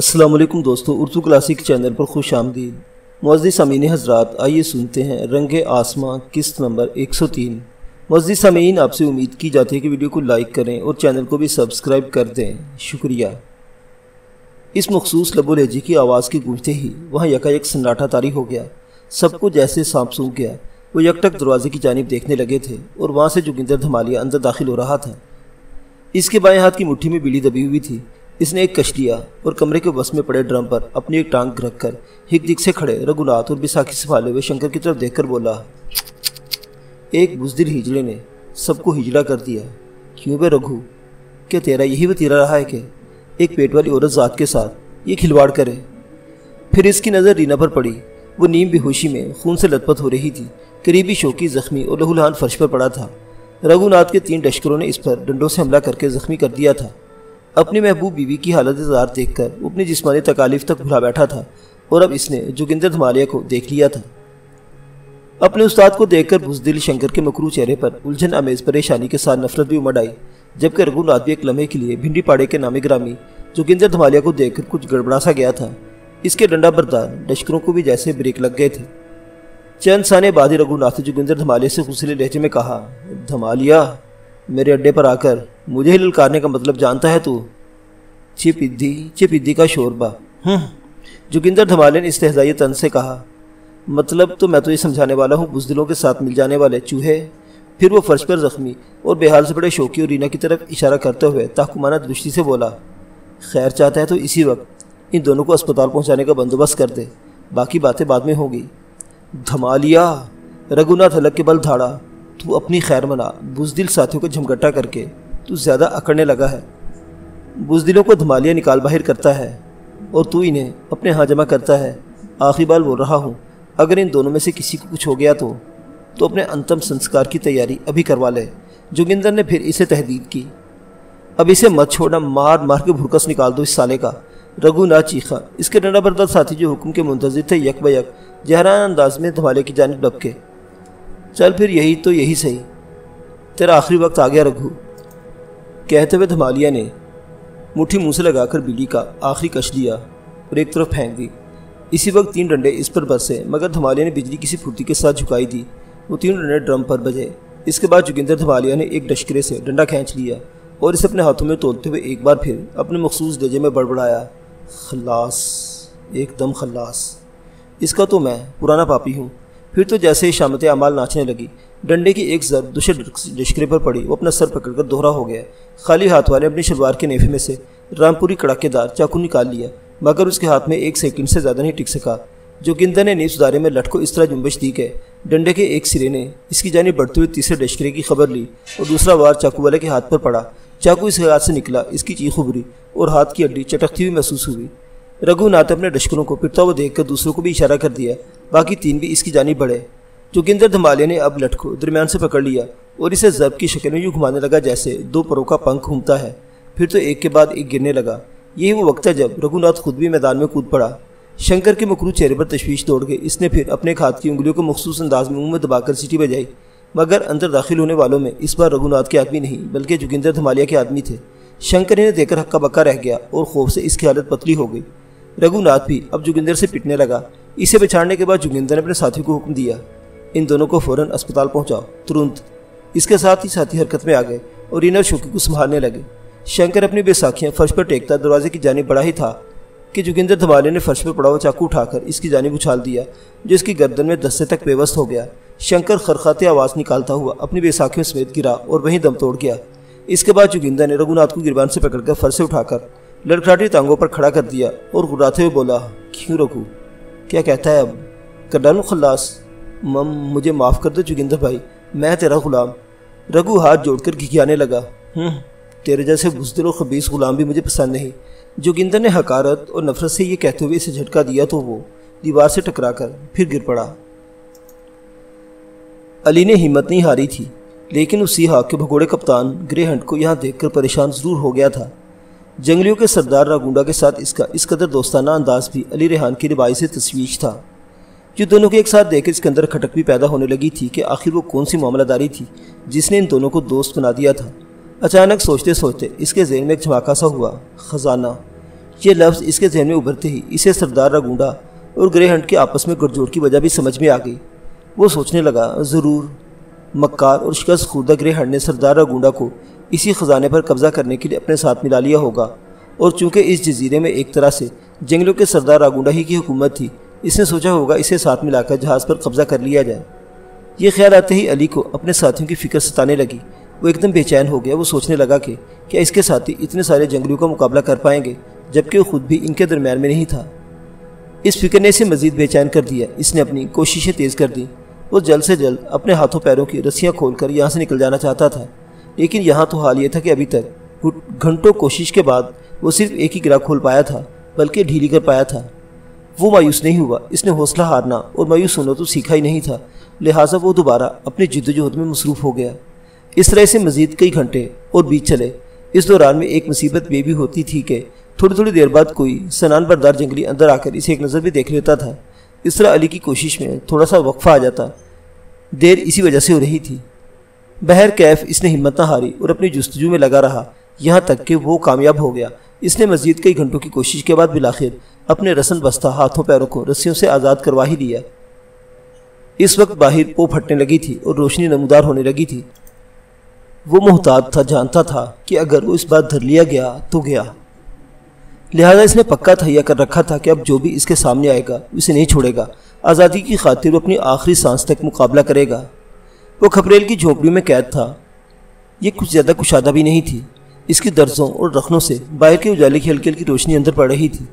السلام علیکم دوستو، اردو کلاسک چینل پر خوش آمدید۔ معزز سامعین حضرات، آئیے سنتے ہیں رنگ آسماں قسط نمبر 103۔ معزز سامعین، آپ سے امید کی جاتی ہے کہ ویڈیو کو لائک کریں اور چینل کو بھی سبسکرائب کر دیں، شکریہ۔ اس مخصوص لب و لہجے کی آواز کے گونجتے ہی وہاں یکایک سناٹا طاری ہو گیا۔ سب کو جیسے سانپ سونکھ گیا۔ وہ یکٹک دروازے کی جانب دیکھنے لگے تھے اور وہاں سے جوگندر دھمالیہ اندر داخل ہو رہا تھا۔ اس کے بائیں ہاتھ کی مٹھی میں بیڑی دبی ہوئی تھی۔ اس نے ایک کش لیا اور کمرے کے وسط میں پڑے ڈرم پر اپنی ایک ٹانگ رکھ کر ہک دک سے کھڑے رگھوناتھ اور بیساکھی سنبھالے ہوئے شنکر کی طرف دیکھ کر بولا۔ ایک بزدل ہجڑے نے سب کو ہجڑا کر دیا۔ کیوں بے رگھو؟ کیا تیرا یہی وتیرہ رہا ہے کہ ایک پیٹ والی عورت ذات کے ساتھ یہ کھلواڑ کرے؟ پھر اس کی نظر رینا پر پڑی۔ وہ نیم بے ہوشی میں خون سے لت پت ہو رہی تھی۔ قریبی شوکی زخمی اور لہولہان فرش پر پڑا تھا۔ رگھوناتھ کے 3 لشکروں نے اس پر ڈنڈوں سے حملہ کر کے زخمی کر دیا تھا۔ اپنی محبوب بیوی کی حالت زار دیکھ کر وہ اپنی جسمانی تکالیف تک بھلا بیٹھا تھا اور اب اس نے جوگندر دھمالیہ کو دیکھ لیا تھا۔ اپنے استاد کو دیکھ کر بزدل شنکر کے مکروہ چہرے پر الجھن آمیز پریشانی کے ساتھ نفرت بھی امڑ آئی، جبکہ رگھوناتھ بھی ایک لمحے کے لیے بھنڈی پاڑے کے نامی گرامی جوگندر دھمالیہ کو دیکھ کر کچھ گڑبڑا سا گیا تھا۔ اس کے ڈنڈا بردار لشکروں کو بھی جیسے بریک لگ گئے تھے۔ چند ثانیے بعد ہی رگھوناتھ نے جوگندر دھمالیہ سے غصیلے لہجے میں کہا، دھمالیہ، میرے اڈے پر آ کر مجھے ہی للکارنے کا مطلب جانتا ہے تو؟ چپیدی کا شوربہ۔ جوگندر دھمالیہ نے استہزائی طنز سے کہا، مطلب تو میں تو یہ سمجھانے والا ہوں بزدلوں کے ساتھ مل جانے والے چوہے۔ پھر وہ فرش پر زخمی اور بے حال سے پڑے شوکی اور رینا کی طرف اشارہ کرتے ہوئے تحکمانہ درشتی سے بولا، خیر چاہتا ہے تو اسی وقت ان دونوں کو اسپتال پہنچانے کا بندوبست کر دے، باقی باتیں بعد میں ہوں گی۔ دھمالیہ، رگھوناتھ حلق کے بل دھاڑا، تو اپنی خیر منا، بزدل ساتھیوں کو جھمگٹا کر کے تو زیادہ اکڑنے لگا ہے۔ بزدلوں کو دھمالیہ نکال باہر کرتا ہے اور تو انہیں اپنے ہاں جمع کرتا ہے۔ آخری بار بول رہا ہوں، اگر ان دونوں میں سے کسی کو کچھ ہو گیا تو اپنے انتم سنسکار کی تیاری ابھی کروا لے۔ جوگندر نے پھر اسے تہدید کی، اب اسے مت چھوڑنا، مار مار کے بھرکس نکال دو اس سالے کا۔ رگھوناتھ چیخا۔ اس کے ڈنڈا بردار ساتھی جو حکم کے منتظر تھے یک بیک جہران انداز میں دھمالیہ کی جانب ڈبکے۔ چل پھر یہی صحیح، تیرا آخری وقت آ گیا رگھو، کہتے ہوئے دھمالیہ نے مٹھی منہ سے لگا کر بیڑی کا آخری کش لیا اور ایک طرف پھینک دی۔ اسی وقت 3 ڈنڈے اس پر برسے، مگر دھمالیہ نے بجلی کسی پھرتی کے ساتھ جھکائی دی۔ وہ 3 ڈنڈے ڈرم پر بجے۔ اس کے بعد جوگندر دھمالیہ نے ایک ڈشکرے سے ڈنڈا کھینچ لیا اور اسے اپنے ہاتھوں میں تولتے ہوئے ایک بار پھر اپنے مخصوص لہجے میں بڑبڑایا، خلاص، ایک دم خلاص، اس کا تو میں پرانا پاپی ہوں۔ پھر تو جیسے ہی شامت اعمال ناچنے لگی، ڈنڈے کی ایک ضرب دوسرے ڈشکرے پر پڑی، وہ اپنا سر پکڑ کر دوہرا ہو گیا۔ خالی ہاتھ والے اپنی شلوار کے نیفے میں سے رامپوری کڑاکے دار چاقو نکال لیا، مگر اس کے ہاتھ میں 1 سیکنڈ سے زیادہ نہیں ٹک سکا۔ جوگندر نے نیز دارے میں لٹ کو اس طرح جنبش دی کہ ڈنڈے کے ایک سرے نے اس کی جانب بڑھتے ہوئے تیسرے ڈشکرے کی خبر لی اور دوسرا وار چاقو والے کے ہاتھ پر پڑا۔ چاقو اس کے ہاتھ سے نکلا، اس کی چیخ ابھری اور ہاتھ کی ہڈی چٹکتی ہوئی محسوس ہوئی۔ رگھوناتھ اپنے ڈشکروں کو پھرتا ہوا دیکھ کر دوسروں کو بھی اشارہ کر دیا، باقی 3 بھی اس کی جانب بڑھے۔ جوگندر دھمالیہ نے اب لٹ کو درمیان سے پکڑ لیا اور اسے ضرب کی شکل میں یوں گھمانے لگا جیسے 2 پروں کا پنکھ گھومتا ہے، پھر تو ایک کے بعد ایک گرنے لگا۔ یہی وہ وقت ہے جب رگھوناتھ خود بھی میدان میں کود پڑا۔ شنکر کے مکروہ چہرے پر تشویش دوڑ گئی۔ اس نے پھر اپنے ہاتھ کی انگلیوں کو مخصوص انداز میں منہ میں دبا کر سیٹی بجائی، مگر اندر داخل ہونے والوں میں اس بار رگھوناتھ کے آدمی نہیں بلکہ جوگندر دھمالیہ کے آدمی تھے۔ شنکر انہیں دیکھ کر ہکا بکا رہ گیا اور خوف سے اس کی حالت پتلی ہو گئی۔ رگھوناتھ بھی اب جوگندر سے پٹنے لگا۔ اسے بچھاڑنے کے بعد جوگندر نے اپنے ساتھی کو حکم دیا، ان دونوں کو فوراً اسپتال پہنچاؤ، ترنت۔ اس کے ساتھ ہی ساتھی حرکت میں آ گئے اور رینا اور شوکی کو سنبھالنے لگے۔ شنکر اپنی بیساکھیاں فرش پر ٹیکتا دروازے کی جانب بڑھا ہی تھا کہ جوگندر دھمالیہ نے فرش پر پڑا ہوا چاقو اٹھا کر اس کی جانب اچھال دیا، جو اس کی گردن میں دستے تک پیوست ہو گیا۔ شنکر خرخاتے آواز نکالتا ہوا اپنی بیساکھیوں سمیت گرا اور وہیں دم توڑ گیا۔ اس کے بعد جوگندر نے رگھوناتھ کو گریبان سے پکڑ کر فرش سے اٹھا کر لڑکھڑاتی ٹانگوں پر کھڑا کر دیا اور گراتے ہوئے بولا، کیوں رگھو، کیا کہتا ہے اب؟ کر ڈالوں خلاص؟ مجھے معاف کر دو جوگندر بھائی، میں تیرا غلام۔ رگھو ہاتھ جوڑ کر گھگیانے لگا، تیرے جیسے بزدل و خبیث غلام بھی مجھے پسند نہیں۔ جوگندر نے حقارت اور نفرت سے یہ کہتے ہوئے اسے جھٹکا دیا تو وہ دیوار سے ٹکرا کر پھر گر پڑا۔ علی نے ہمت نہیں ہاری تھی، لیکن اسی ہاک کے بھگوڑے کپتان گرے ہنٹ کو یہاں دیکھ کر پریشان ضرور ہو گیا تھا۔ جنگلیوں کے سردار راگونڈا کے ساتھ اس کا اس قدر دوستانہ انداز بھی علی ریحان کی روایت سے تشویش تھا۔ جو دونوں کو ایک ساتھ دیکھ کر اس کے اندر کھٹک بھی پیدا ہونے لگی تھی کہ آخر وہ کون سی معاملہ داری تھی جس نے ان دونوں کو دوست بنا دیا تھا۔ اچانک سوچتے سوچتے اس کے ذہن میں ایک دھماکہ سا ہوا، خزانہ، یہ لفظ اس کے ذہن میں ابھرتے ہی اسے سردار راگونڈا اور گرے ہنٹ کے آپس میں گٹھ جوڑ کی وجہ بھی سمجھ میں آ گئی۔ وہ سوچنے لگا ضرور مکار اور شکست خوردہ گرے ہنٹ نے سردار راگونڈا کو اسی خزانے پر قبضہ کرنے کے لیے اپنے ساتھ ملا لیا ہوگا، اور چونکہ اس جزیرے میں ایک طرح سے جنگلوں کے سردار راگونڈا ہی کی حکومت تھی، اس نے سوچا ہوگا اسے ساتھ ملا کر جہاز پر قبضہ کر لیا جائے۔ یہ خیال آتے ہی علی کو اپنے ساتھیوں کی فکر ستانے لگی۔ وہ ایک دم بے چین ہو گیا۔ وہ سوچنے لگا کہ کیا اس کے ساتھی اتنے سارے جنگلیوں کا مقابلہ کر پائیں گے جبکہ وہ خود بھی ان کے درمیان میں نہیں تھا۔ اس فکر نے اسے مزید بے چین کر دیا۔ اس نے اپنی کوششیں تیز کر دیں۔ وہ جلد سے جلد اپنے ہاتھوں پیروں کی رسیاں کھول کر یہاں سے نکل جانا چاہتا تھا، لیکن یہاں تو حال یہ تھا کہ ابھی تک گھنٹوں کوشش کے بعد وہ صرف ایک ہی گرہ کھول پایا تھا، بلکہ ڈھیلی کر پایا تھا۔ وہ مایوس نہیں ہوا۔ اس نے حوصلہ ہارنا اور مایوس ہونا تو سیکھا ہی نہیں تھا، لہٰذا وہ دوبارہ اپنی جدوجہد میں مصروف ہو گیا۔ اس طرح سے مزید کئی گھنٹے اور بیت چلے۔ اس دوران میں ایک مصیبت یہ بھی ہوتی تھی کہ تھوڑی دیر بعد کوئی سنان بردار جنگلی اندر آ کر اسے ایک نظر بھی دیکھ لیتا تھا۔ اس طرح علی کی کوشش میں تھوڑا سا وقفہ آ جاتا۔ دیر اسی وجہ سے ہو رہی تھی۔ بہر کیف اس نے ہمت نہ ہاری اور اپنی جستجو میں لگا رہا، یہاں تک کہ وہ کامیاب ہو گیا۔ اس نے مزید کئی گھنٹوں کی کوشش کے بعد بالآخر اپنے رسن بستہ ہاتھوں پیروں کو رسیوں سے آزاد کروا ہی لیا۔ اس وقت باہر پو پھٹنے لگی تھی اور روشنی نمودار ہونے لگی تھی۔ وہ محتاط تھا، جانتا تھا کہ اگر وہ اس بات دھر لیا گیا تو گیا، لہذا اس نے پکا تہیا کر رکھا تھا کہ اب جو بھی اس کے سامنے آئے گا اسے نہیں چھوڑے گا۔ آزادی کی خاطر وہ اپنی آخری سانس تک مقابلہ کرے گا۔ وہ کھپریل کی جھونپڑیوں میں قید تھا۔ یہ کچھ زیادہ کشادہ بھی نہیں تھی۔ اس کی درزوں اور رخنوں سے باہر کے اجالے کی ہلکی ہلکی روشنی اندر پڑ رہی تھی۔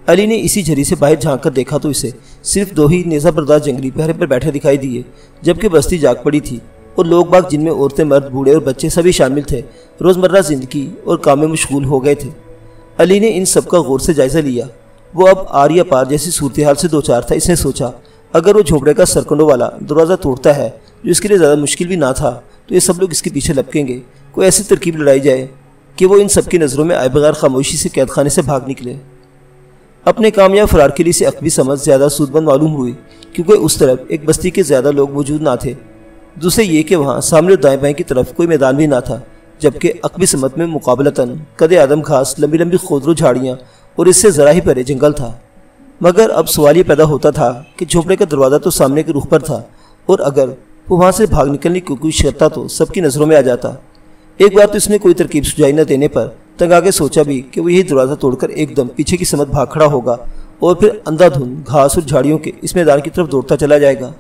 علی نے اسی جھری سے باہر جھانک کر دیکھا تو اسے صرف 2 ہی نیزہ بردار جنگلی پہرے پر بیٹھے دکھائی دیے، جبکہ بستی جاگ پڑی تھی اور لوگ باغ جن میں عورتیں، مرد، بوڑھے اور بچے سبھی شامل تھے روزمرہ زندگی اور کام میں مشغول ہو گئے تھے۔ علی نے ان سب کا غور سے جائزہ لیا۔ وہ اب آر یا پار جیسی صورتحال سے دوچار تھا۔ اس نے سوچا اگر وہ جھونپڑے کا سرکنڈوں والا دروازہ توڑتا ہے، جو اس کے لیے زیادہ مشکل بھی نہ تھا، تو یہ سب لوگ اس کے پیچھے لپکیں گے۔ کوئی ایسی ترکیب لڑائی جائے کہ وہ ان سب کی نظروں میں آئے بغیر خاموشی سے قید خانے سے بھاگ نکلے۔ اپنے کامیاب فرار کے لیے اسے عقبی سمجھ زیادہ سودمند معلوم ہوئی، کیونکہ اس طرف ایک بستی کے زیادہ لوگ موجود نہ تھے۔ دوسرے یہ کہ وہاں سامنے اور دائیں بائیں کی طرف کوئی میدان بھی نہ تھا، جبکہ عقبی سمت میں مقابلتاً قد آدم گھاس، لمبی لمبی خودرو جھاڑیاں اور اس سے ذرا ہی پرے جنگل تھا۔ مگر اب سوال یہ پیدا ہوتا تھا کہ جھونپڑے کا دروازہ تو سامنے کے رخ پر تھا، اور اگر وہ وہاں سے بھاگ نکلنے کی کوشش کرتا تو سب کی نظروں میں آ جاتا۔ ایک بار تو اس نے کوئی ترکیب سجائی نہ دینے پر تنگ آگے سوچا بھی کہ وہ یہی دروازہ توڑ کر ایک دم پیچھے کی سمت بھاگ کھڑا ہوگا اور پھر اندھا دھند گھاس اور جھاڑیوں کے اس میدان کی طرف دوڑتا چلا جائے گا۔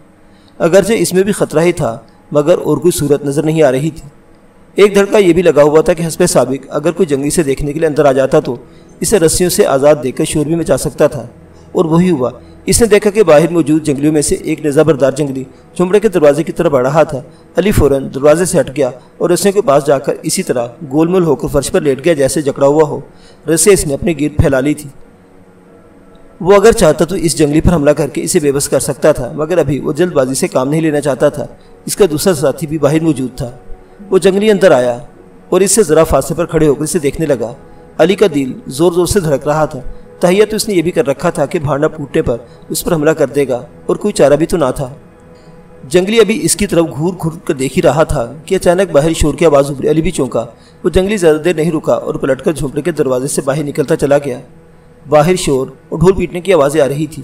اگرچہ اس میں بھی خطرہ ہی تھا، مگر اور کوئی صورت نظر نہیں آ رہی تھی۔ ایک دھڑکا یہ بھی لگا ہوا تھا کہ حسب سابق اگر کوئی جنگلی سے دیکھنے کے لیے اندر آ جاتا تو اسے رسیوں سے آزاد دے کر شور بھی مچا سکتا تھا، اور وہی ہوا۔ اس نے دیکھا کہ باہر موجود جنگلیوں میں سے ایک نیزہ بردار جنگلی جھونپڑے کے دروازے کی طرف بڑھ رہا تھا۔ علی فوراً دروازے سے ہٹ گیا اور رسیوں کے پاس جا کر اسی طرح گول مول ہو کر فرش پر لیٹ گیا جیسے جکڑا ہوا ہو۔ رسیاں اس نے اپنے گرد پھیلا لی تھی۔ وہ اگر چاہتا تو اس جنگلی پر حملہ کر کے اسے بے بس کر سکتا تھا، مگر ابھی وہ جلد بازی سے کام نہیں لینا چاہتا تھا۔ اس کا دوسرا ساتھی بھی باہر موجود تھا۔ وہ جنگلی اندر آیا اور اس سے ذرا فاصلے پر کھڑے ہو کر اسے دیکھنے لگا۔ علی کا دل زور زور سے دھڑک رہا تھا۔ تہیا تو اس نے یہ بھی کر رکھا تھا کہ بھانڈا پھوٹنے پر اس پر حملہ کر دے گا، اور کوئی چارہ بھی تو نہ تھا۔ جنگلی ابھی اس کی طرف گھور گھور کر دیکھ ہی رہا تھا کہ اچانک باہر شور کی آواز ابھری۔ علی بھی چونکا۔ وہ جنگلی زیادہ دیر نہیں رکا اور پلٹ کر جھونپڑے کے دروازے سے باہر نکلتا چلا گیا۔ باہر شور اور ڈھول پیٹنے کی آوازیں آ رہی تھی۔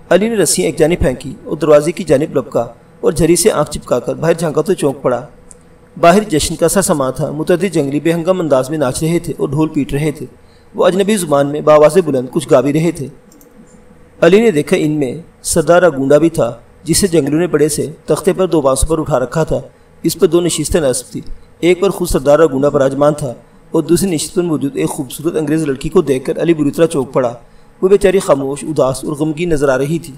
علی نے رسیاں ایک جانب پھینکی اور دروازے کی جانب لپکا اور جھری سے آنکھ چپکا کر باہر جھانکا تو چونک پڑا۔ باہر جشن کا سا سما تھا۔ متعدد جنگلی بے ہنگام انداز میں ناچ رہے تھے اور ڈھول پیٹ رہے تھے۔ وہ اجنبی زبان میں بآواز بلند کچھ گا بھی رہے تھے۔ علی نے دیکھا ان میں سردار راگونڈا بھی تھا، جسے جنگلیوں نے بڑے سے تختے پر 2 بانسوں پر اٹھا رکھا تھا۔ اس پر 2 نشستیں نصب تھیں۔ ایک پر خود سردار راگونڈا براجمان تھا اور دوسری نشست پر موجود ایک خوبصورت انگریز لڑکی کو دیکھ کر علی بری طرح چونک پڑا۔ وہ بیچاری خاموش، اداس اور غمگین نظر آ رہی تھی۔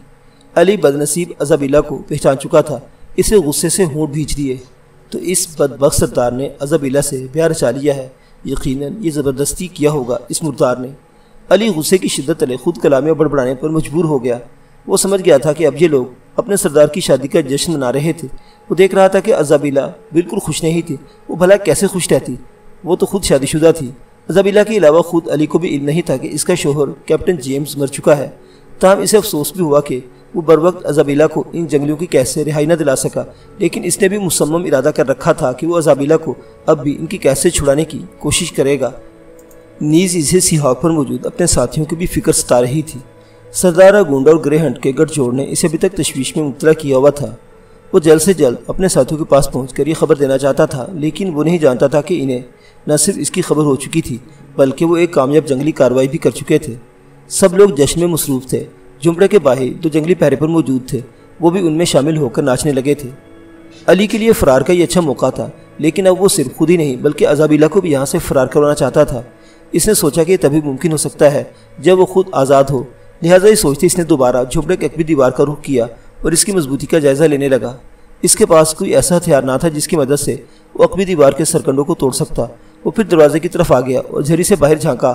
علی بدنصیب عزابیلا کو پہچان چکا تھا۔ اسے غصے سے ہونٹ بھیج دیے تو اس بدبخت سردار نے عزابیلا سے پیار رچا لیا ہے۔ یقیناً یہ زبردستی کیا ہوگا اس مردار نے۔ علی غصے کی شدت تلے خود کلامی اور بڑبڑانے پر مجبور ہو گیا۔ وہ سمجھ گیا تھا کہ اب یہ لوگ اپنے سردار کی شادی کا جشن منا رہے تھے۔ وہ دیکھ رہا تھا کہ عزابیلا بالکل خوش نہیں تھی۔ وہ بھلا کیسے خوش رہتی؟ وہ تو خود شادی شدہ تھی۔ عزابیلا کے علاوہ خود علی کو بھی علم نہیں تھا کہ اس کا شوہر کیپٹن جیمز مر چکا ہے۔ تاہم اسے افسوس بھی ہوا کہ وہ بروقت عزابیلا کو ان جنگلیوں کی قید سے رہائی نہ دلا سکا، لیکن اس نے بھی مصمم ارادہ کر رکھا تھا کہ وہ عزابیلا کو اب بھی ان کی قید سے چھڑانے کی کوشش کرے گا۔ نیز اسے سیہاگ پر موجود اپنے ساتھیوں کی بھی فکر ستا رہی تھی۔ سردار راگونڈا اور گرے ہنٹ کے گٹھ جوڑ نے اسے ابھی تک تشویش میں مبتلا کیا ہوا تھا۔ وہ جلد سے جلد اپنے ساتھیوں کے پاس پہنچ کر یہ خبر دینا چاہتا تھا، لیکن وہ نہیں جانتا تھا کہ انہیں نہ صرف اس کی خبر ہو چکی تھی بلکہ وہ ایک کامیاب جنگلی کارروائی بھی کر چکے تھے۔ سب لوگ جشن میں مصروف تھے۔ جھونپڑے کے باہر جو جنگلی پہرے پر موجود تھے وہ بھی ان میں شامل ہو کر ناچنے لگے تھے۔ علی کے لیے فرار کا یہ اچھا موقع تھا، لیکن اب وہ صرف خود ہی نہیں بلکہ ازابیلا کو بھی یہاں سے فرار کروانا چاہتا تھا۔ اس نے سوچا کہ یہ تبھی ممکن ہو سکتا ہے جب وہ خود آزاد ہو، لہٰذا یہ سوچتے اس نے دوبارہ جھونپڑے کی اقوی دیوار کا رخ کیا اور اس کی مضبوطی کا جائزہ لینے لگا۔ اس کے پاس کوئی ایسا ہتھیار نہ تھا جس کی مدد سے وہ اقوی دیوار کے سرکنڈوں کو توڑ سکتا۔ وہ پھر دروازے کی طرف آ گیا اور جھری سے باہر جھانکا۔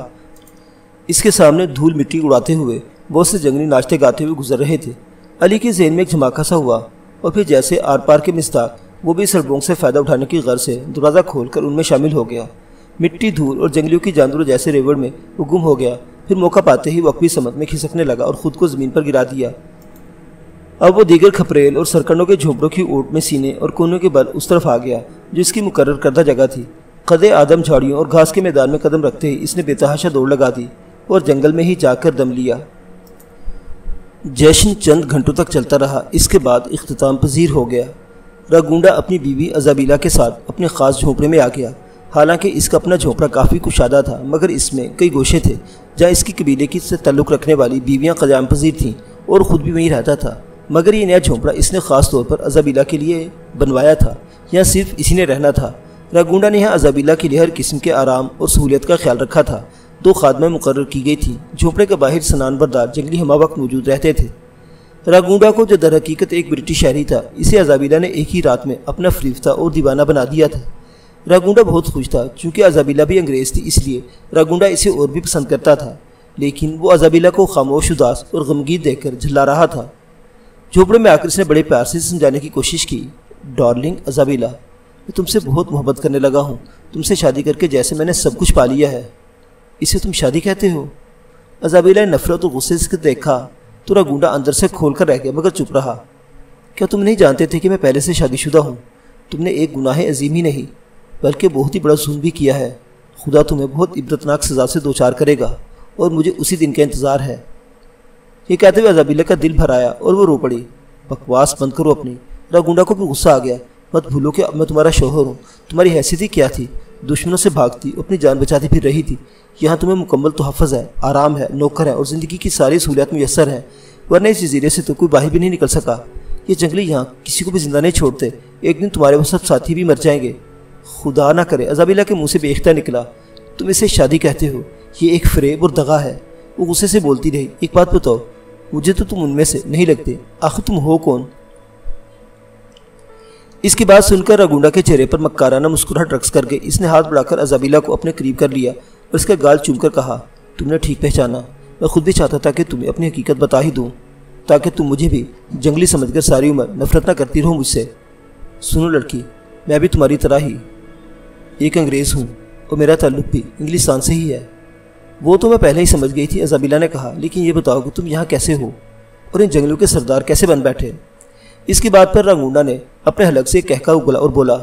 اس کے سامنے دھول مٹی اڑاتے ہوئے بہت سے جنگلی ناچتے گاتے ہوئے گزر رہے تھے۔ علی کے ذہن میں ایک دھماکہ سا ہوا اور پھر جیسے آر پار کے مصداق وہ بھی سڑبونگ سے فائدہ اٹھانے کی غرض سے دروازہ کھول کر ان میں شامل ہو گیا۔ مٹی، دھول اور جنگلیوں کی جانداروں جیسے ریوڑ میں وہ گم ہو گیا۔ پھر موقع پاتے ہی وہ اقوی سمت میں کھسکنے لگا اور خود کو زمین پر گرا دیا۔ اب وہ دیگر کھپریل اور سرکنڈوں کے جھونپڑوں کی اوٹ میں سینے اور کونوں کے بل اس طرف آ گیا جو اس کی مقرر کردہ جگہ تھی۔ قدِ آدم جھاڑیوں اور گھاس کے میدان میں قدم رکھتے ہی اس نے بے تحاشا دوڑ لگا دی اور جنگل میں ہی جا کر دم لیا۔ جشن چند گھنٹوں تک چلتا رہا۔ اس کے بعد اختتام پذیر ہو گیا۔ راگونڈا اپنی بیوی ازابیلا کے ساتھ اپنے خاص جھونپڑے میں آ گیا۔ حالانکہ اس کا اپنا جھونپڑا کافی کشادہ تھا، مگر اس میں کئی گوشے تھے جہاں اس کی قبیلے کی سے تعلق رکھنے والی بیویاں قیام پذیر تھیں اور خود بھی وہیں رہتا تھا۔ مگر یہ نیا جھونپڑا اس نے خاص طور پر ازابیلا کے لیے بنوایا تھا، یہاں صرف اسی نے رہنا تھا۔ راگونڈا نے یہاں ازابیلا کے لیے ہر قسم کے آرام اور سہولیت کا خیال رکھا تھا۔ 2 خادمیں مقرر کی گئی تھیں۔ جھونپڑے کے باہر سنان بردار جنگلی ہمہ وقت موجود رہتے تھے۔ راگونڈا کو جو در حقیقت ایک برٹش شہری تھا، اسے ازابیلا نے ایک ہی رات میں اپنا فریفتہ اور دیوانہ بنا دیا تھا۔ راگونڈا بہت خوش تھا چونکہ ازابیلا بھی انگریز تھی، اس لیے راگونڈا اسے اور بھی پسند کرتا تھا، لیکن وہ ازابیلا کو خاموش، اداس اور غمگین دیکھ کر جھلا رہا تھا۔ جھونپڑے میں آ کر اس نے بڑے پیار سے سمجھانے کی کوشش کی، ڈارلنگ ازابیلا، میں تم سے بہت محبت کرنے لگا ہوں۔ تم سے شادی کر کے جیسے میں نے سب کچھ پا لیا ہے۔ اسے تم شادی کہتے ہو؟ ازابیلا نے نفرت اور غصے سے دیکھا تو راگونڈا اندر سے کھول کر رہ گیا مگر چپ رہا۔ کیا تم نہیں جانتے تھے کہ میں پہلے سے شادی شدہ ہوں؟ تم نے ایک گناہ عظیم ہی نہیں بلکہ بہت ہی بڑا ظلم بھی کیا ہے۔ خدا تمہیں بہت عبرتناک سزا سے دوچار کرے گا اور مجھے اسی دن کا انتظار ہے۔ یہ کہتے ہوئے ازابیلا کا دل بھر آیا اور وہ رو پڑی۔ بکواس بند کرو اپنی۔ راگونڈا کو بھی غصہ آ گیا۔ مت بھولو کہ اب میں تمہارا شوہر ہوں۔ تمہاری حیثیت ہی کیا تھی؟ دشمنوں سے بھاگتی، اپنی جان بچاتی پھر رہی تھی۔ یہاں تمہیں مکمل تحفظ ہے، آرام ہے، نوکر ہے اور زندگی کی ساری سہولیات میسر ہیں، ورنہ اس جزیرے سے تو کوئی باہر بھی نہیں نکل سکا۔ یہ جنگلی یہاں کسی کو بھی زندہ نہیں چھوڑتے، ایک دن تمہارے وہ سب ساتھی بھی مر جائیں گے۔ خدا نہ کرے، ازابیلا کے منہ سے بے اختیار نکلا، تم اسے شادی کہتے ہو؟ یہ ایک فریب اور دغا ہے۔ وہ غصے سے بولتی رہی۔ ایک بات بتاؤ، مجھے تو تم ان میں سے نہیں لگتے، آخر تم ہو کون؟ اس کی بات سن کر راگونڈا کے چہرے پر مکارانہ مسکراہٹ رقص کر گئی۔ اس نے ہاتھ بڑھا کر ازابیلا کو اپنے قریب کر لیا اور اس کا گال چوم کر کہا، تم نے ٹھیک پہچانا۔ میں خود بھی چاہتا تھا کہ تمہیں اپنی حقیقت بتا ہی دوں تاکہ تم مجھے بھی جنگلی سمجھ کر ساری عمر نفرت نہ کرتی رہو مجھ سے۔ سنو لڑکی، میں بھی تمہاری طرح ہی ایک انگریز ہوں اور میرا تعلق بھی انگلستان سے ہی ہے۔ وہ تو میں پہلے ہی سمجھ گئی تھی، ازابیلا نے کہا، لیکن یہ بتاؤ کہ تم یہاں کیسے ہو اور ان جنگلوں کے سردار کیسے بن بیٹھے؟ اس کی بات پر راگونڈا نے اپنے حلق سے کہکا اگلا اور بولا،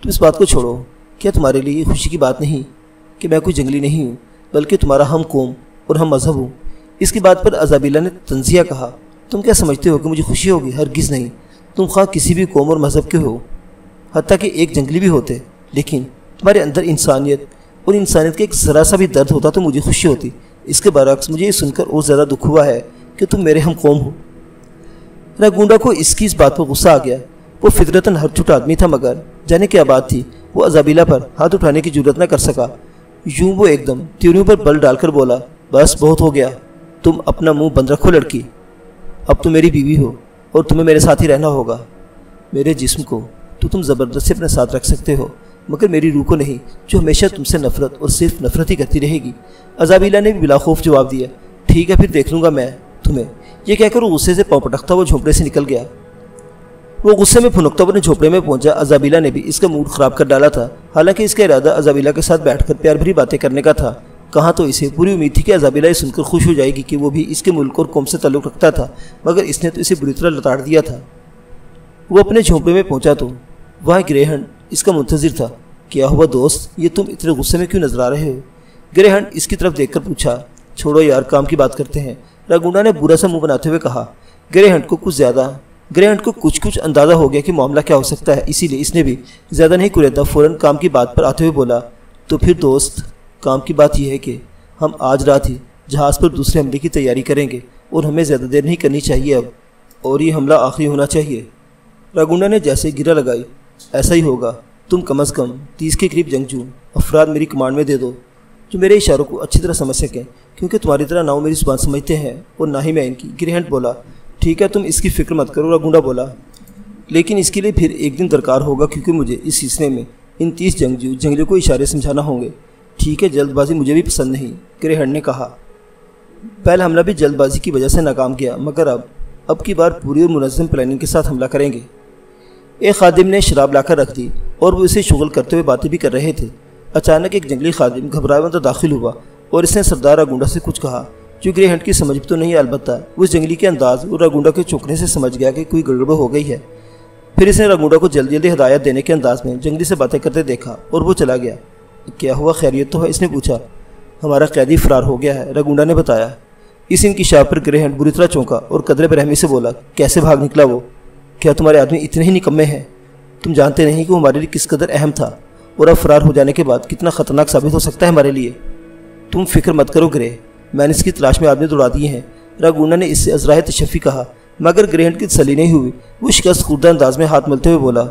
تم اس بات کو چھوڑو۔ کیا تمہارے لیے یہ خوشی کی بات نہیں کہ میں کوئی جنگلی نہیں ہوں بلکہ تمہارا ہم قوم اور ہم مذہب ہوں؟ اس کی بات پر ازابیلا نے تنزیہ کہا، تم کیا سمجھتے ہو کہ مجھے خوشی ہوگی؟ ہرگز نہیں۔ تم خواہ کسی بھی قوم اور مذہب کے ہو، حتیٰ کہ ایک جنگلی بھی ہوتے، لیکن تمہارے اندر انسانیت اور انسانیت کا ایک ذرا سا بھی درد ہوتا تو مجھے خوشی ہوتی۔ اس کے برعکس مجھے یہ سن کر اور زیادہ دکھ ہوا ہے کہ تم میرے ہم قوم ہو۔ راگونڈا کو اس کی اس بات پر غصہ آ گیا۔ وہ فطرتاً ہر چٹ آدمی تھا، مگر جانے کیا بات تھی وہ ازابیلا پر ہاتھ اٹھانے کی جرات نہ کر سکا۔ یوں وہ ایک دم تیوریوں پر بل ڈال کر بولا، بس بہت ہو گیا، تم اپنا منہ بند رکھو لڑکی۔ اب تم میری بیوی ہو اور تمہیں میرے ساتھ ہی رہنا ہوگا۔ میرے جسم کو تو تم زبردستی اپنے ساتھ رکھ سکتے ہو، مگر میری روح کو نہیں، جو ہمیشہ تم سے نفرت اور صرف نفرت ہی کرتی رہے گی۔ ازابیلا نے بھی بلا خوف جواب دیا، ٹھیک ہے پھر دیکھ لوں گا میں تمہیں۔ یہ کہہ کر وہ غصے سے پاؤں پٹکتا وہ جھونپڑے سے نکل گیا۔ وہ غصے میں پھنکتا اپنے جھونپڑے میں پہنچا۔ ازابیلا نے بھی اس کا موڈ خراب کر ڈالا تھا، حالانکہ اس کا ارادہ ازابیلا کے ساتھ بیٹھ کر پیار بھری باتیں کرنے کا تھا۔ کہاں تو اسے پوری امید تھی کہ ازابیلا یہ سن کر خوش ہو جائے گی کہ وہ بھی اس کے ملک اور قوم سے تعلق رکھتا تھا، مگر اس نے تو اسے بری طرح لتاڑ دیا تھا۔ وہ اپنے جھونپڑے میں پہنچا تو وہاں گرے ہنٹ اس کا منتظر تھا۔ کیا ہوا دوست، یہ تم اتنے غصے میں کیوں نظر آ رہے ہو؟ گرے ہنٹ اس کی طرف دیکھ کر پوچھا۔ چھوڑو یار، کام کی بات کرتے ہیں، راگونڈا نے برا سا منہ بناتے ہوئے کہا۔ گرے ہنٹ کو کچھ اندازہ ہو گیا کہ معاملہ کیا ہو سکتا ہے، اسی لیے اس نے بھی زیادہ نہیں کریدا فوراً کام کی بات پر آتے ہوئے بولا۔ تو پھر دوست، کام کی بات یہ ہے کہ ہم آج رات ہی جہاز پر دوسرے حملے کی تیاری کریں گے اور ہمیں زیادہ دیر نہیں کرنی چاہیے اب، اور یہ حملہ آخری ہونا چاہیے۔ راگونڈا نے جیسے گرہ لگائی۔ ایسا ہی ہوگا، تم کم از کم 30 کے قریب جنگجو افراد میری کمانڈ میں دے دو جو میرے اشاروں کو اچھی طرح سمجھ سکیں، کیونکہ تمہاری طرح نہ وہ میری زبان سمجھتے ہیں اور نہ ہی میں ان کی۔ گرے ہنٹ بولا۔ ٹھیک ہے، تم اس کی فکر مت کرو، راگونڈا بولا، لیکن اس کے لیے پھر ایک دن درکار ہوگا، کیونکہ مجھے اس سلسلے میں ان 30 جنگجوؤں کو اشارے سمجھانا ہوں گے۔ ٹھیک ہے، جلد بازی مجھے بھی پسند نہیں، گرے ہنٹ نے کہا۔ پہلا حملہ بھی جلد بازی کی وجہ سے ناکام گیا، مگر اب کی بار پوری اور منظم پلاننگ کے ساتھ حملہ کریں گے۔ ایک خادم نے شراب لا کر رکھ دی اور وہ اسے شغل کرتے ہوئے باتیں بھی کر رہے تھے۔ اچانک ایک جنگلی خادم گھبرائے ہوئے داخل ہوا اور اس نے سردار راگونڈا سے کچھ کہا جو گرے ہنٹ کی سمجھ تو نہیں، البتہ وہ اس جنگلی کے انداز اور راگونڈا کے چونکنے سے سمجھ گیا کہ کوئی گڑبڑ ہو گئی ہے۔ پھر اس نے راگونڈا کو جلدی ہدایت دینے کے انداز میں جنگلی سے باتیں کرتے دیکھا اور وہ چلا گیا۔ کیا ہوا، خیریت تو ہے؟ اس نے پوچھا۔ ہمارا قیدی فرار ہو گیا ہے، راگونڈا نے بتایا۔ اس انکشاف پر گرے ہنٹ بری طرح چونکا اور قدرے برہمی سے بولا، کیسے بھاگ نکلا وہ؟ کیا تمہارے آدمی اتنے ہی نکمے ہیں؟ تم جانتے نہیں کہ وہ ہمارے لیے کس قدر اہم تھا اور اب فرار ہو جانے کے بعد کتنا خطرناک ثابت ہو سکتا ہے ہمارے لیے۔ تم فکر مت کرو گرے، میں نے اس کی تلاش میں آدمی دوڑا دیے ہیں، راگونڈا نے اس سے عذرائے تشفی کہا، مگر گرے ہنٹ کی تسلی نہیں ہوئی۔ وہ شکست خوردہ انداز میں ہاتھ ملتے ہوئے بولا،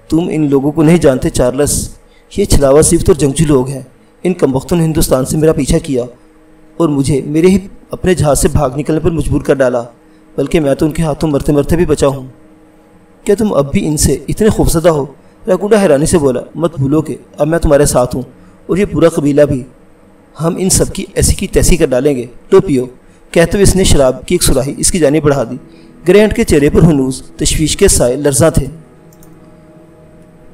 تم ان لوگوں کو نہیں جانتے چارلس، یہ چھلاوا صفت اور جنگجو لوگ ہیں۔ ان کمبختوں نے ہندوستان سے میرا پیچھا کیا اور مجھے میرے ہی اپنے جہاز سے بھاگ نکلنے پر مجبور کر ڈالا، بلکہ میں تو ان کے ہاتھوں مرتے مرتے بھی بچا ہوں۔ کیا تم اب بھی ان سے اتنے خوفزدہ ہو؟ راگونڈا حیرانی سے بولا، مت بھولو کہ اب میں تمہارے ساتھ ہوں اور یہ پورا قبیلہ بھی، ہم ان سب کی ایسی کی تیسی کر ڈالیں گے، تو پیو۔ کہتے ہوئے اس نے شراب کی ایک سراہی اس کی جانب بڑھا دی۔ گرے ہنٹ کے چہرے پر ہنوز تشویش کے سائے لرزاں تھے۔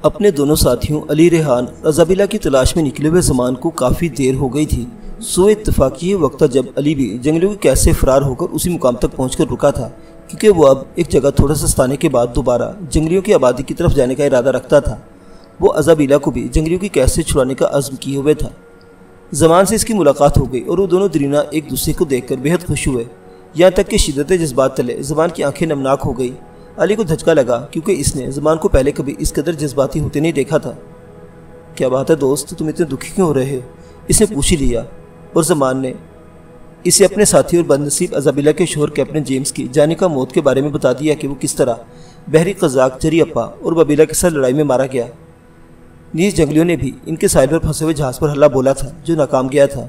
اپنے دونوں ساتھیوں علی ریحان رضابیلا کی تلاش میں نکلے ہوئے زمان کو کافی دیر ہو گئی تھی۔ سو اتفاق یہ وقت تھا جب علی بھی جنگلیوں کی قید سے فرار ہو کر اسی مقام تک پہنچ کر رکا تھا، کیونکہ وہ اب ایک جگہ تھوڑا سا ستانے کے بعد دوبارہ جنگلیوں کی آبادی کی طرف جانے کا ارادہ رکھتا تھا۔ وہ رضابیلا کو بھی جنگلیوں کی قید سے چھڑانے کا عزم کیے ہوئے تھا۔ زمان سے اس کی ملاقات ہو گئی اور وہ دونوں درینہ ایک دوسرے کو دیکھ کر بہت خوش ہوئے، یہاں تک کہ شدت جذبات تلے زمان کی آنکھیں نمناک ہو گئی۔ علی کو دھچکا لگا، کیونکہ اس نے زمان کو پہلے کبھی اس قدر جذباتی ہوتے نہیں دیکھا تھا۔ کیا بات ہے دوست، تم اتنے دکھی کیوں ہو رہے ہو؟ اس نے پوچھ لیا، اور زمان نے اسے اپنے ساتھی اور بدنصیب رضابیلا کے شوہر کیپٹن جیمز کی جانے کا موت کے بارے میں بتا دیا کہ وہ کس طرح بحری قزاق جری اپا اور رضابیلا کے ساتھ لڑائی میں مارا گیا۔ نیز جنگلیوں نے بھی ان کے ساحل پر پھنسے ہوئے جہاز پر حملہ بولا تھا جو ناکام گیا تھا۔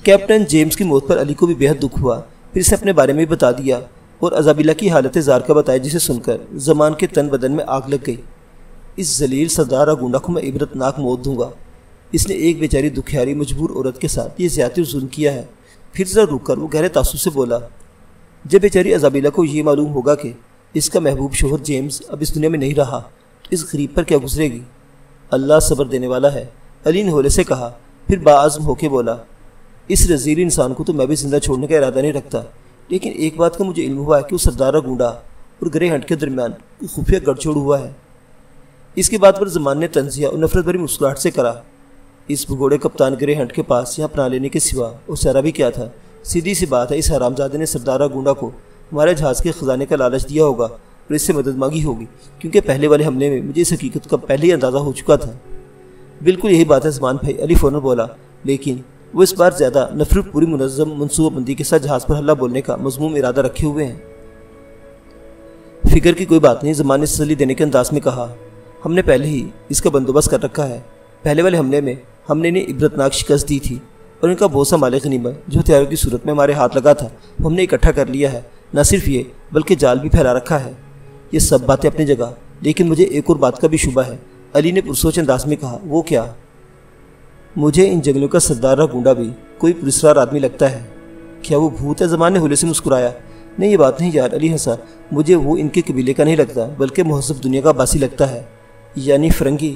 کیپٹن جیمز کی موت پر علی کو بھی بہت دکھ ہوا، پھر اس نے اپنے بارے میں بھی بتا دیا اور رضابیلا کی حالت زار کا بتایا، جسے سن کر زمان کے تن بدن میں آگ لگ گئی۔ اس ذلیل سردار راگونڈا کو میں عبرتناک موت دوں گا، اس نے ایک بیچاری دکھیاری مجبور عورت کے ساتھ یہ زیادتی اور ظلم کیا ہے۔ پھر ذرا رک کر وہ گہرے تاثر سے بولا، جب بیچاری رضابیلا کو یہ معلوم ہوگا کہ اس کا محبوب شوہر جیمز اب اس دنیا میں نہیں رہا تو اس غریب پر کیا گزرے گی؟ اللہ صبر دینے والا ہے، علی نے ہولے سے کہا، پھر باعزم ہو کے بولا، اس رذیل انسان کو تو میں بھی زندہ چھوڑنے کا ارادہ نہیں رکھتا، لیکن ایک بات کا مجھے علم ہوا ہے کہ وہ سردار راگونڈا اور گرے ہنٹ کے درمیان کوئی خفیہ گڑھ چھوڑ ہوا ہے۔ اس کی بات پر زمان نے طنزیہ اور نفرت بھری مسکراہٹ سے کہا، اس بھگوڑے کپتان گرے ہنٹ کے پاس یہاں پناہ لینے کے سوا اور سہرا بھی کیا تھا؟ سیدھی سی بات ہے، اس حرامزادے نے سردار راگونڈا کو ہمارے جہاز کے خزانے کا لالچ دیا ہوگا اور اس سے مدد مانگی ہوگی، کیونکہ پہلے والے حملے میں مجھے اس حقیقت کا پہلے ہی اندازہ ہو چکا تھا۔ بالکل یہی بات ہے زمان بھائی، علی فوراً بولا، لیکن وہ اس بار زیادہ نفرت پوری منظم منصوبہ بندی کے ساتھ جہاز پر حملہ بولنے کا مضموم ارادہ رکھے ہوئے ہیں۔ فکر کی کوئی بات نہیں، زمان نے تسلی دینے کے انداز میں کہا، ہم نے پہلے ہی اس کا بندوبست کر رکھا ہے۔ پہلے والے حملے میں ہم نے انہیں عبرتناک شکست دی تھی اور ان کا بہت سا مال غنیمت جو ہتھیاروں کی صورت میں ہمارے ہاتھ لگا تھا وہ ہم نے اکٹھا کر لیا ہے۔ نہ صرف یہ بلکہ جال بھی پھیلا رکھا ہے۔ یہ سب باتیں اپنی جگہ، لیکن مجھے ایک اور بات کا بھی شبہ ہے، علی نے پرسوچ انداز میں کہا۔ وہ کیا؟ مجھے ان جنگلوں کا سردار راگونڈا بھی کوئی پرسرار آدمی لگتا ہے۔ کیا وہ بھوت ہے؟ زمان نے ہولے سے مسکرایا۔ نہیں یہ بات نہیں یار، علی ہنسا، مجھے وہ ان کے قبیلے کا نہیں لگتا بلکہ مہذب دنیا کا باسی لگتا ہے، یعنی فرنگی۔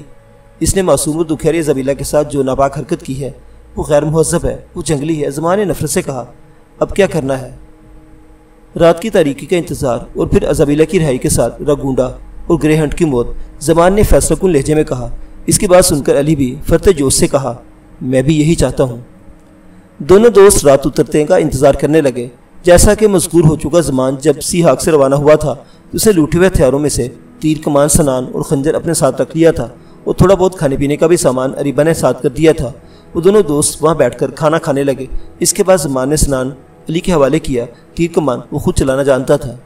اس نے معصوم اور دکھیاری رضابیلا کے ساتھ جو ناپاک حرکت کی ہے وہ غیر مہذب ہے، وہ جنگلی ہے۔ زمان نے نفرت سے کہا، اب کیا کرنا ہے؟ رات کی تاریکی کا انتظار اور پھر رضابیلا کی رہائی کے ساتھ راگونڈا اور گرے ہنٹ کی موت، زمان نے فیصلہ کن لہجے میں کہا۔ اس کی بات سن کر علی بھی فرتے جوش سے کہا، میں بھی یہی چاہتا ہوں۔ دونوں دوست رات اترتے کا انتظار کرنے لگے۔ جیسا کہ مذکور ہو چکا، زمان جب سی ہاک سے روانہ ہوا تھا تو اسے لوٹے ہوئے ہتھیاروں میں سے تیر، کمان، سنان اور خنجر اپنے ساتھ رکھ لیا تھا، اور تھوڑا بہت کھانے پینے کا بھی سامان اریبہ نے ساتھ کر دیا تھا۔ وہ دونوں دوست وہاں بیٹھ کر کھانا کھانے لگے۔ اس کے بعد زمان نے سنان علی کے حوالے کیا۔ تیر کمان وہ خود چلانا جانتا تھا۔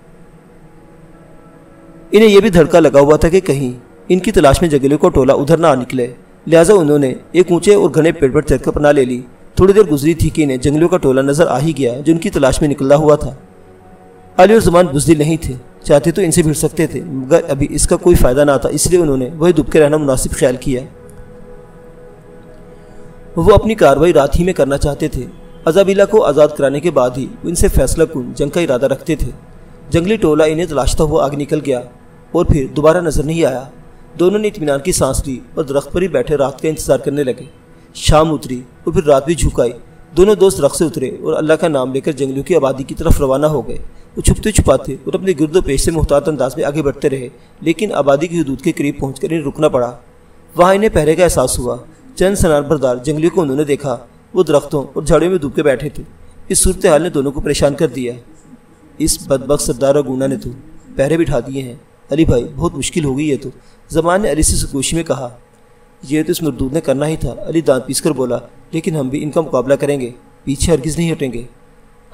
انہیں یہ بھی دھڑکا لگا ہوا تھا کہ کہیں ان کی تلاش میں جنگلیوں کو ٹولہ ادھر نہ نکلے، لہٰذا انہوں نے ایک اونچے اور گھنے پیڑ پر چڑھ کر پناہ لے لی۔ تھوڑی دیر گزری تھی کہ انہیں جنگلیوں کا ٹولہ نظر آ ہی گیا جو ان کی تلاش میں نکلا ہوا تھا۔ علی اور زمان بزدل نہیں تھے، چاہتے تو ان سے بھیڑ سکتے تھے، مگر ابھی اس کا کوئی فائدہ نہ تھا، اس لیے انہوں نے وہی دب کے رہنا مناسب خیال کیا۔ وہ اپنی کارروائی رات ہی میں کرنا چاہتے تھے۔ ازابیلا کو آزاد کرانے کے بعد ہی وہ ان سے فیصلہ کن جنگ کا ارادہ رکھتے تھے۔ جنگلی ٹولہ انہیں تلاشتا ہوا آگے نکل گیا اور پھر دوبارہ نظر نہیں آیا۔ دونوں نے اطمینان کی سانس لی اور درخت پر ہی بیٹھے رات کا انتظار کرنے لگے۔ شام اتری اور پھر رات بھی جھک آئی۔ دونوں دوست درخت سے اترے اور اللہ کا نام لے کر جنگلیوں کی آبادی کی طرف روانہ ہو گئے۔ وہ چھپتے چھپاتے اور اپنے گرد و پیش سے محتاط انداز میں آگے بڑھتے رہے، لیکن آبادی کی حدود کے قریب پہنچ کر انہیں رکنا پڑا۔ وہاں انہیں پہرے کا احساس ہوا۔ چند سنان بردار جنگلیوں کو انہوں نے دیکھا، وہ درختوں اور جھاڑیوں میں دب کے بیٹھے تھے۔ اس صورتحال نے دونوں کو پریشان کر دیا۔ اس بدبخت سردار رگونا نے تو پہرے بٹھا دیے ہیں۔ علی بھائی، بہت مشکل ہو گئی یہ تو، زمان نے علی سے سرگوشی میں کہا۔ یہ تو اس مردود نے کرنا ہی تھا، علی دانت پیس کر بولا، لیکن ہم بھی ان کا مقابلہ کریں گے، پیچھے ہرگز نہیں ہٹیں گے۔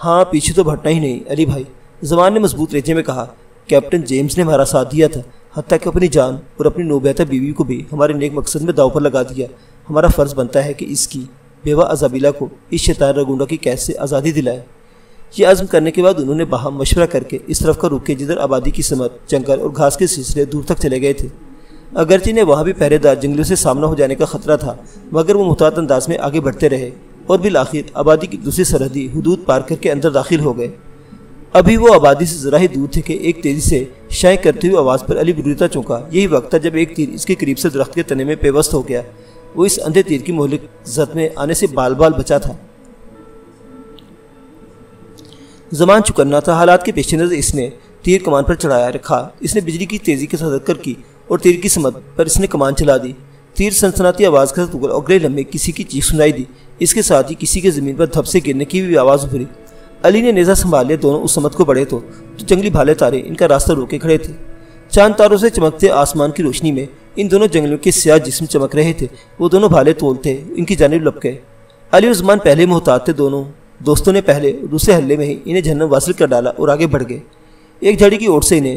ہاں، پیچھے تو ہٹنا ہی نہیں علی بھائی، زمان نے مضبوط لہجے میں کہا۔ کیپٹن جیمز نے ہمارا ساتھ دیا تھا، حتیٰ کہ اپنی جان اور اپنی نوبہتہ بیوی کو بھی ہمارے نیک مقصد میں داؤ پر لگا دیا۔ ہمارا فرض بنتا ہے کہ اس کی بیوہ ازابیلا کو اس شیطان رگونڈا کی قید سے آزادی دلائے۔ یہ عزم کرنے کے بعد انہوں نے باہم مشورہ کر کے اس طرف کا رخ کیا جدھر آبادی کی سمت، جنگل اور گھاس کے سلسلے دور تک چلے گئے تھے۔ اگرچہ انہیں وہاں بھی پہرے دار جنگلیوں سے سامنا ہو جانے کا خطرہ تھا، مگر وہ محتاط انداز میں آگے بڑھتے رہے اور بالآخر آبادی کی دوسری سرحدی حدود پار کر کے اندر داخل ہو گئے۔ ابھی وہ آبادی سے ذرا ہی دور تھے کہ ایک تیزی سے شائیں کرتی ہوئی آواز پر علی بروریتا چونکا۔ یہی وقت تھا جب ایک تیر اس کے قریب سے درخت کے تنے میں پیوست ہو گیا۔ وہ اس اندھے تیر کی مہلک زد میں آنے سے بال بال بچا تھا۔ زمان چکنا تھا، حالات کے پیش نظر اس نے تیر کمان پر چڑھایا رکھا۔ اس نے بجلی کی تیزی کے تذکر کی اور تیر کی سمت پر اس نے کمان چلا دی۔ تیر سنسناتی آواز کے ساتھ اگلے لمحے کسی کی چیخ سنائی دی۔ اس کے ساتھ ہی کسی کے زمین پر دھپ سے گرنے کی بھی آواز ابھری۔ علی نے نیزہ سنبھال لیا۔ دونوں اس سمت کو بڑھے تو جنگلی بھالے تارے ان کا راستہ روکے کھڑے تھے۔ چاند تاروں سے چمکتے آسمان کی روشنی میں ان دونوں جنگلیوں کے سیاہ جسم چمک رہے تھے۔ وہ دونوں بھالے تولتے ان کی جانب لپکے۔ علی اور زمان پہلے محتاط تھے۔ دونوں دوستوں نے پہلے اور دوسرے حلے میں ہی انہیں جہنم واصل کر ڈالا اور آگے بڑھ گئے۔ ایک جھاڑی کی اوٹ سے انہیں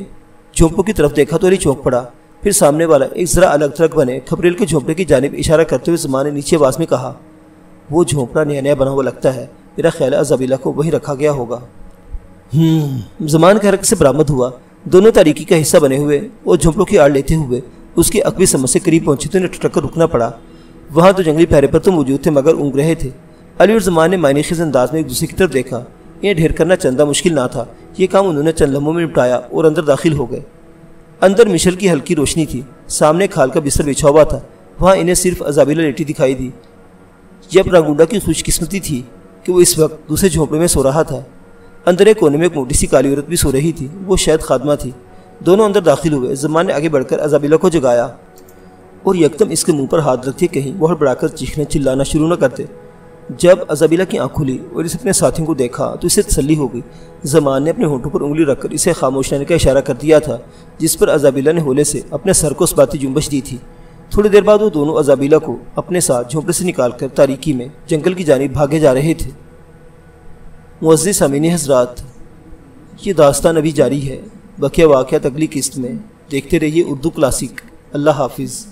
جھونپڑوں کی طرف دیکھا تو علی چونک پڑا۔ پھر سامنے والا ایک ذرا الگ تھلگ بنے کھپریل کے جھونپڑے کی جانب اشارہ کرتے ہوئے زمان نے نیچے آواز میں کہا، وہ جھونپڑا نیا نیا بنا ہوا لگتا ہے، میرا خیال ہے ازابیلا کو وہیں رکھا گیا ہوگا۔ زمان کے حرکت سے برآمد ہوا۔ دونوں تاریکی کا حصہ بنے ہوئے اور جھونپڑوں کی آڑ لیتے ہوئے اس کی عقبی سمت سے قریب پہنچے تو انہیں ٹھٹک کر رکنا پڑا۔ وہاں تو جنگلی پہرے پر تو موجود تھے مگر اونگ رہے تھے۔ علی اور زمان نے معنی خیز انداز میں ایک دوسرے کی طرف دیکھا۔ انہیں ڈھیر کرنا چندہ مشکل نہ تھا۔ یہ کام انہوں نے چند لمحوں میں نپٹایا اور اندر داخل ہو گئے۔ اندر مشل کی ہلکی روشنی تھی۔ سامنے کھال کا بستر بچھا ہوا تھا۔ وہاں انہیں صرف ازابیلا لیٹی دکھائی دی۔ یہ اپنا گنڈا کی خوش قسمتی تھی کہ وہ اس وقت دوسرے جھونپڑے میں سو رہا تھا۔ اندر ایک کونے میں ایک موٹی سی کالی عورت بھی سو رہی تھی، وہ شاید خادمہ تھی۔ دونوں اندر داخل ہوئے۔ زمان نے آگے بڑھ کر ازابیلا کو جگایا اور یکدم اس کے منہ پر ہاتھ رکھتے کہیں وہ ہڑبڑا کر چیخنے چلانا شروع نہ کرتے۔ جب ازابیلا کی آنکھ کھلی اور اسے اپنے ساتھیوں کو دیکھا تو اسے تسلی ہو گئی۔ زمان نے اپنے ہونٹوں پر انگلی رکھ کر اسے خاموش رہنے کا اشارہ کر دیا تھا، جس پر ازابیلا نے ہولے سے اپنے سر کو اثباتی جنبش دی تھی۔ تھوڑی دیر بعد وہ دونوں ازابیلا کو اپنے ساتھ جھونپڑے سے نکال کر تاریکی میں جنگل کی جانب بھاگے جا رہے تھے۔ معزز سامعین حضرات، یہ داستان ابھی جاری ہے۔ بقیہ واقعات اگلی قسط میں۔ دیکھتے رہیے اردو کلاسک۔ اللہ حافظ۔